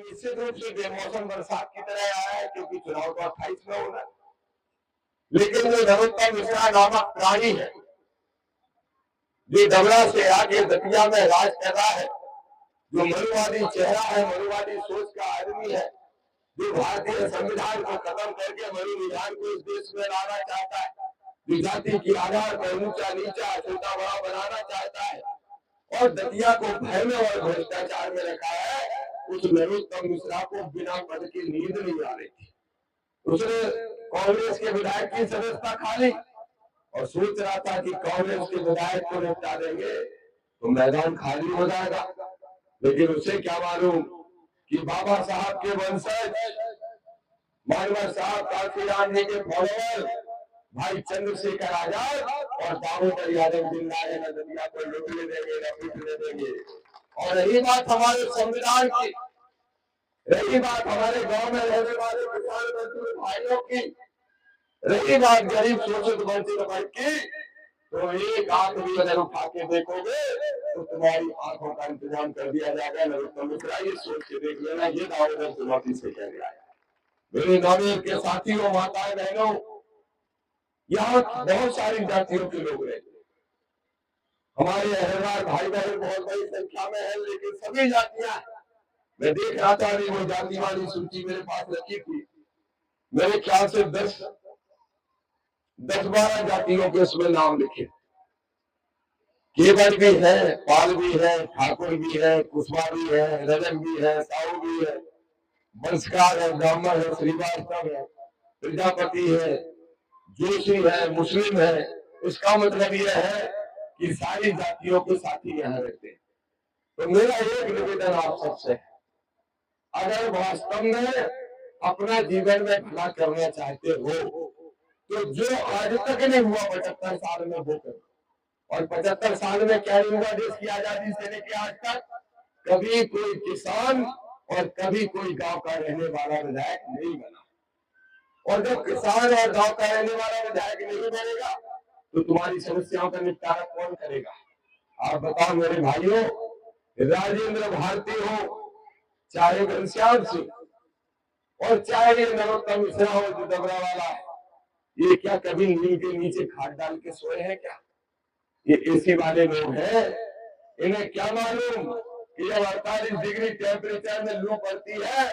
निश्चित रूप से बेमौसम बरसात की तरह आया है, क्योंकि चुनाव तो 28 में होना है। लेकिन जो नरोत्तम मिश्रा नामक प्राणी है, जो डबरा से आके दतिया में राज कर रहा है, जो मनुवादी चेहरा है, मनुवादी सोच का आदमी है, जो भारतीय संविधान को खत्म करके मनु विधान को इस देश में लाना चाहता है, जो जाति की आधार पर ऊंचा नीचा छोटा बड़ा बनाना चाहता है और दतिया को भय में और भ्रष्टाचार में रखा है, उस नरोत्तम मिश्रा को बिना पद की नींद नहीं आ रही थी। उसने कांग्रेस के विधायक की सदस्यता खा ली और सोच रहा था कि कांग्रेस के विधायक को निपटा देंगे तो मैदान खाली हो जाएगा। लेकिन उसे क्या मालूम कि बाबा साहब के वंशज मानवर साहब काशीराम जी के फॉलोअर भाई चंद्रशेखर आजाद और दामोदर यादव जिंदा है, नदिया को लुटने देंगे, न पीटने देंगे। और रही बात हमारे संविधान की, रही बात हमारे गांव में रहने वाले किसान मजदूर भाइयों की, रही बात गरीब शोषित वंचित वर्ग की, तो एक आंख भी अगर उठा के देखोगे तो तुम्हारी आंखों का इंतजाम कर दिया जाएगा। नरोत्तम मिश्रा ये सोच के देख लेना, ये दामोदर चुनौती से कह रहा है। मेरे नौवीं के साथियों, माताएं बहनों, यहाँ बहुत सारी जातियों के लोग रहते हैं। हमारे अहरवार भाई बहन बहुत बड़ी संख्या में है, लेकिन सभी जातियां, मैं देख रहा था वो जाति वाली सूची मेरे पास रखी थी, मेरे ख्याल से 10-12 जातियों के उसमें नाम लिखे। केवल भी है, पाल भी है, ठाकुर भी है, कुशवा भी है, रजक भी है, साहू भी है, वंशकार है, ब्राह्मण है, श्रीवास्तव है, प्रजापति है, जोशी है, मुस्लिम है। इसका मतलब यह है कि सारी जातियों के साथी यहाँ रहते हैं। तो मेरा एक निवेदन आप सबसे है, अगर वास्तव में अपना जीवन में भला करना चाहते हो तो जो आज तक नहीं हुआ 75 साल में वो करो। और 75 साल में क्या नहीं हुआ देश की आजादी से लेकर आज तक? कभी कोई किसान और कभी कोई गांव का रहने वाला विधायक नहीं बना। और जब किसान और गांव का रहने वाला विधायक नहीं बनेगा तो तुम्हारी समस्याओं का निपटारा कौन करेगा? आप बताओ मेरे भाइयों, राजेंद्र भारती हो, चाहे घनश्याम सिंह और चाहे ये नरोत्तम मिश्रा हो जो डबरा वाला है, ये क्या कभी नींद के नीचे खाट डाल के सोए हैं क्या? ये एसी वाले लोग हैं, इन्हें क्या मालूम कि जब 48 डिग्री टेम्परेचर में लू पड़ती है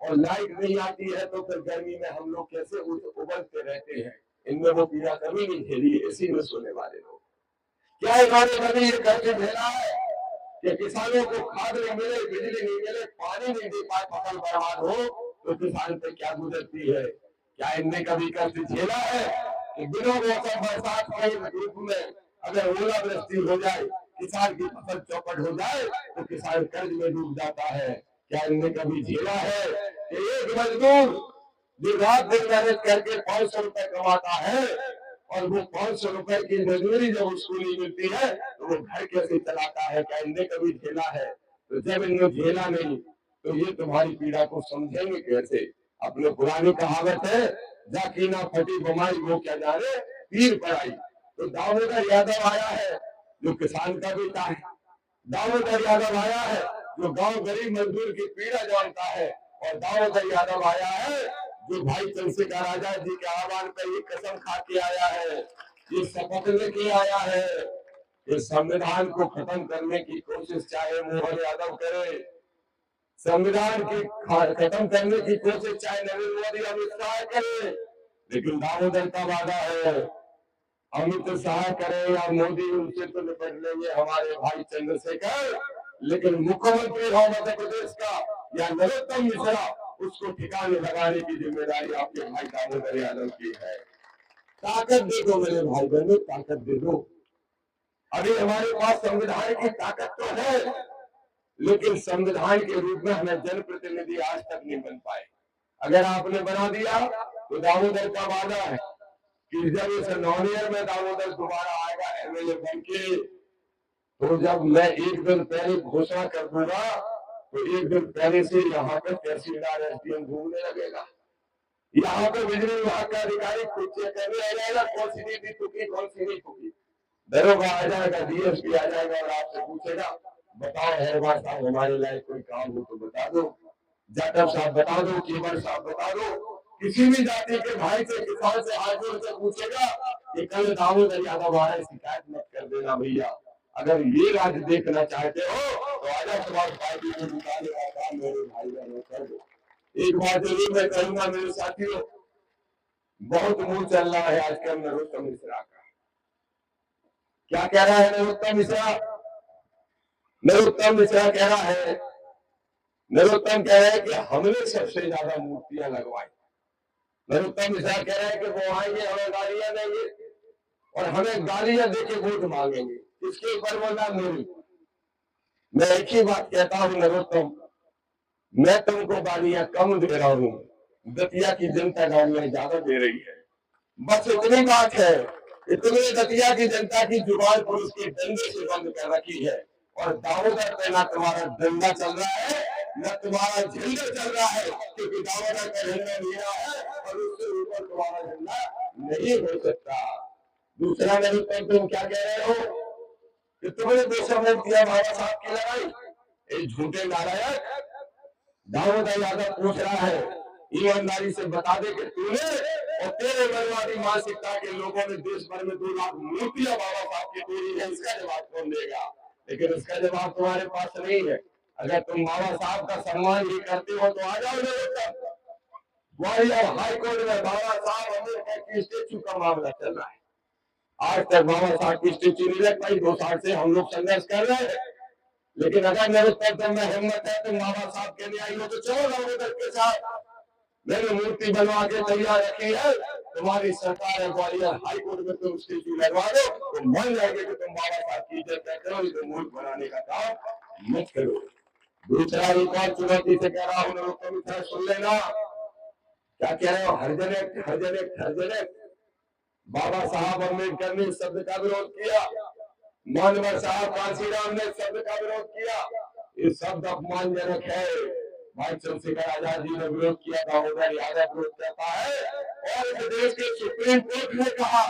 और लाइट नहीं आती है तो फिर गर्मी में हम लोग कैसे उबलते रहते हैं। इनमें वो पीड़ा कभी नहीं झेली एसी में सोने वाले लोग। क्या इन्होंने कभी ये करके झेला है कि किसानों को खाद नहीं मिले, बिजली नहीं मिले, पानी नहीं दे पाए, फसल बर्बाद हो तो किसान पे क्या गुजरती है? क्या इनने कभी कष्ट झेला है कि बिना मौसम बरसात के धूप में अगर ओलावृष्टि हो जाए, किसान की फसल चौपट हो जाए तो किसान कर्ज में डूब जाता है? क्या इनने कभी झेला है कि एक मजदूर जो रात दिन मेहनत करके 500 रुपए कमाता है और वो 500 रुपए की मजदूरी जब उसको नहीं मिलती है तो वो घर कैसे चलाता है? क्या इनने कभी झेला है? तो जब इन्होंने झेला नहीं तो ये तुम्हारी पीड़ा को समझेंगे कैसे? अपने पुरानी कहावत है, जाकी ना फटी बमाई वो क्या जाने पीर पड़ाई। तो दामोदर यादव आया है जो किसान का बेटा है, दामोदर यादव आया है जो गांव गरीब मजदूर की पीड़ा जानता है, और दामोदर यादव आया है जो भाई चंद्रशेखर आजाद जी के आह्वान पर ये कसम खा के आया है, ये शपथ लेके आया है, इस संविधान को खत्म करने की कोशिश चाहे मोहन यादव करे, संविधान की खत्म करने की कोशिश चाहे नरेंद्र मोदी अमित शाह करे, लेकिन दामोदर का वादा है अमित शाह करे या मोदी, उनसे तो निपट लेंगे हमारे भाई चंद्रशेखर, लेकिन मुख्यमंत्री हो मध्य प्रदेश का या नरोत्तम मिश्रा, उसको ठिकाने लगाने की जिम्मेदारी आपके भाई दामोदर यादव की है। ताकत दे दो मेरे भाई बहनों, ताकत दे दो। अभी हमारे पास संविधान की ताकत तो है, लेकिन संविधान के रूप में हमें जनप्रतिनिधि आज तक नहीं बन पाए। अगर आपने बना दिया तो दामोदर का वादा है कि जब इस नौनियर में दामोदर दोबारा आएगा एमएलए बन के, तो जब मैं एक दिन पहले घोषणा कर दूंगा तो एक दिन पहले से यहाँ पे तहसीलदार एसडीएम घूमने लगेगा, यहाँ पे बिजली विभाग का अधिकारी खुद चेक करने आ जाएगा कौन सी नीति टूकी कौन सी नहीं टूकी, दरोगा आ जाएगा, डीएसपी आ जाएगा और आपसे पूछेगा बताओ अहरवार साहब हमारे लायक कोई काम हो तो बता दो। जाटव साहब बता दो, केवल साहब बता दो, किसी भी जाति के भाई से, किसान से हाथ जोड़ के पूछेगा कि कल दामोदर यादव आए, शिकायत मत कर देना भैया। अगर ये राज्य देखना चाहते हो तो आजाद समाज पार्टी को जिताने का काम मेरे भाई बहनों कर दो। एक बात जरूर मैं कहूंगा मेरे साथियों, बहुत मुंह चल रहा है आजकल नरोत्तम मिश्रा का। क्या कह रहा है नरोत्तम मिश्रा? नरोत्तम मिश्रा कह रहा है, नरोत्तम कह रहे हैं कि हमने सबसे ज्यादा मूर्तियां लगवाई। नरोत्तम मिश्रा कह रहे हैं कि वो आएंगे, हमें गालियां देंगे और हमें गालियां देके वोट मांगेंगे। इसके ऊपर बोला मेरी, मैं एक ही बात कहता हूं नरोत्तम, मैं तुमको गालियां कम दे रहा हूं, दतिया की जनता गालियां ज्यादा दे रही है। बस इतनी बात है। इतने दतिया की जनता की जुबान पुलिस के डंडे से बंद कर रखी है और दामोदर पे ना तुम्हारा डंडा चल रहा है न तुम्हारा झंडा चल रहा है, क्योंकि दामोदर का झंडा मेरा है और उससे ऊपर तुम्हारा झंडा नहीं हो सकता। दूसरा नहीं तो तुम क्या कह रहे हो कि तुमने 200 वोट दिया बाबा साहब की लड़ाई, ये झूठे नारायण। दामोदर यादव पूछ रहा है, ईमानदारी से बता दे कि तूने और तेरे मनवादी मानसिकता के लोगों ने देश भर में 2 लाख मूर्तियां बाबा साहब की तोड़ी है, इसका जवाब कौन देगा? लेकिन इसका जवाब तुम्हारे पास नहीं है। अगर तुम बाबा साहब का सम्मान ही करते हो तो आ जाओ नरोत्तम। ग्वालियर हाईकोर्ट में बाबा साहब अम्बेडकर की स्टेचू का मामला चल रहा है। आज तक बाबा साहब की स्टेचू नहीं लग पाई। 2 साल से हम लोग संघर्ष कर रहे हैं, लेकिन अगर नरोत्तम में हिम्मत है तुम बाबा साहब के लिए आई हो तो चलो दामोदर के साथ। मैंने मूर्ति बनवा के तैयार रखी है, तुम्हारी सरकार है, ग्वालियर हाई कोर्ट में तुम स्टेचू लगवा दो तो मान जाएंगे कि तुम बाबा साहब की इज्जत करते हो, तो मूर्ति बनाने का काम मत करो। दूसरा एक और चुनौती से कह रहा हूं नरोत्तम, सुन लेना क्या कह रहे हो। हरजने बाबा साहब अम्बेडकर ने शब्द का विरोध किया, मानवर साहब कांशीराम ने शब्द का विरोध किया, ये शब्द अपमानजनक है। भाई चंद्रशेखर आजाद जी ने विरोध किया, दामोदर यादव विरोध करता है और इस देश के सुप्रीम कोर्ट ने कहा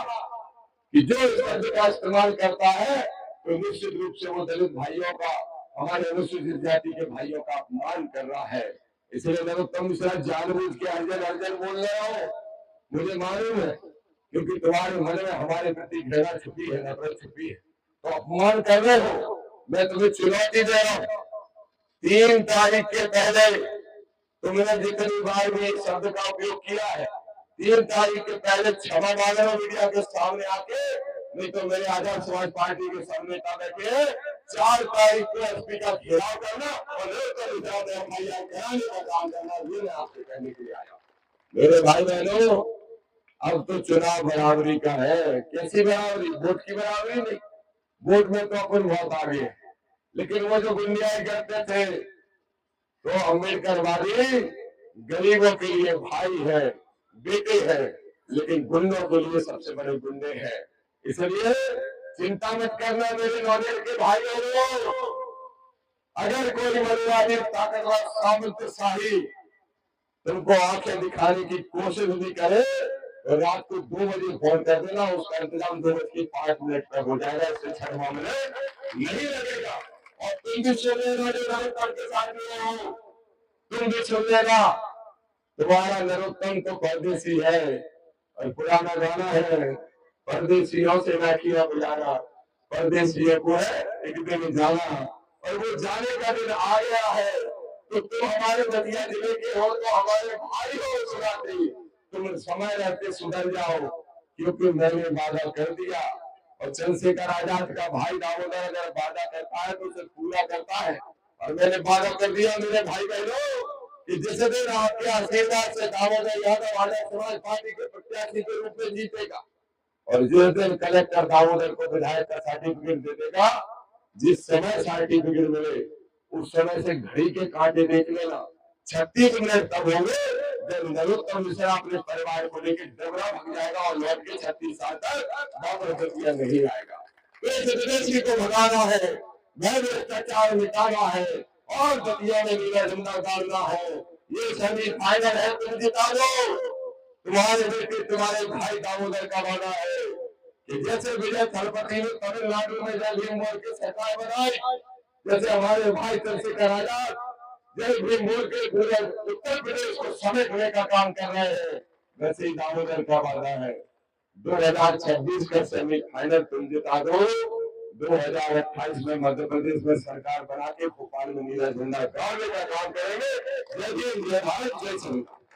कि जो इस शब्द का इस्तेमाल करता है तो निश्चित रूप से वो दलित भाइयों का, हमारे अनुसूचित जाति के भाइयों का अपमान कर रहा है। इसलिए नरोत्तम मिश्रा जानबूझ के अर्जन बोल रहे हो, मुझे मालूम है, क्योंकि तुम्हारे मन में हमारे प्रति घृणा छुपी है, नफरत छुपी है, तो अपमान कर रहे हो। मैं तुम्हें चुनौती दे रहा हूं, 3 तारीख के पहले तुमने जितनी बार भी इस शब्द का उपयोग किया है, 3 तारीख के पहले क्षमा मांग रहा हूं मीडिया के सामने आके, नहीं तो मेरे आजाद समाज पार्टी के सामने बैठे 4 तारीख को एसपी का घेराव करना और एफआईआर कराने का काम करना, ये मैं आपसे कहने के लिए आया। मेरे भाई बहनों, अब तो चुनाव बराबरी का है। कैसी बराबरी? वोट की बराबरी नहीं, वोट में तो अपन बहुत आगे है, लेकिन वो जो गुंडियाई करते थे तो अम्बेडकर वादी गरीबों के लिए भाई है, बेटे है, लेकिन गुंडों के लिए सबसे बड़े गुंडे हैं। इसलिए चिंता मत करना मेरे नौजवान के भाइयों, अगर कोई मनवादी ताकतवर सामंतशाही तुमको आंखें दिखाने की कोशिश भी करे तो रात को 2 बजे फोन कर देना, उसका इंतजाम 2:05 पर हो जाएगा, इससे 6 मामले नहीं लगेगा। और तुम भी सुन लेना जो नरोत्तम के साथ में हो, तुम भी सुन लेना, तुम्हारा नरोत्तम तो परदेसी है और पुराना गाना है, परदेसियों से ना किया गुजारा, परदेसियों को है एक दिन जाना, और वो जाने का दिन आ गया है। तो तुम हमारे दतिया जिले के हो तो हमारे भाई हो सुनाते, तुम समय रहते सुधर जाओ, क्योंकि मैंने वादा कर दिया। और चंद्रशेखर आजाद का भाई दामोदर अगर वादा करता है तो उसे पूरा करता है, और मैंने वादा कर दिया मेरे भाई बहनों कि जिस दिन आपके आशीर्वाद से दामोदर यादव आजाद समाज पार्टी के प्रत्याशी के रूप में जीतेगा और जिस दिन कलेक्टर दामोदर को विधायक का सर्टिफिकेट दे देगा, जिस समय सर्टिफिकेट मिले उस समय से घड़ी के कांटे देख लेना, 36 मिनट तब होंगे जब नरोत्तम मिश्रा अपने परिवार को लेकर डबरा भाग जाएगा और लौट के 36 साल तक वापस दतिया नहीं आएगा। इस विदेशी को भगाना है, भ्रष्टाचार मिटाना है और दतिया में मेरा झंडा डालना है। ये सेमी फाइनल है, तुम जिता दो। तुम्हारे बेटे तुम्हारे भाई दामोदर का वादा है कि जैसे विजय थलपति ने तमिलनाडु में जब भीम के सरकार बनाई, जैसे हमारे भाई चंद्रशेखर आजाद जय भीम बोल के पूरे उत्तर प्रदेश को समेटने का काम कर रहे हैं। वैसे ही दामोदर का वादा है 2026 का सेमीफाइनल तुम जिता दो, 2028 में मध्य प्रदेश में सरकार बना के भोपाल में नीला झंडा गाड़ने का काम करेंगे। जय हिंद, जय भारत, जय संविधान।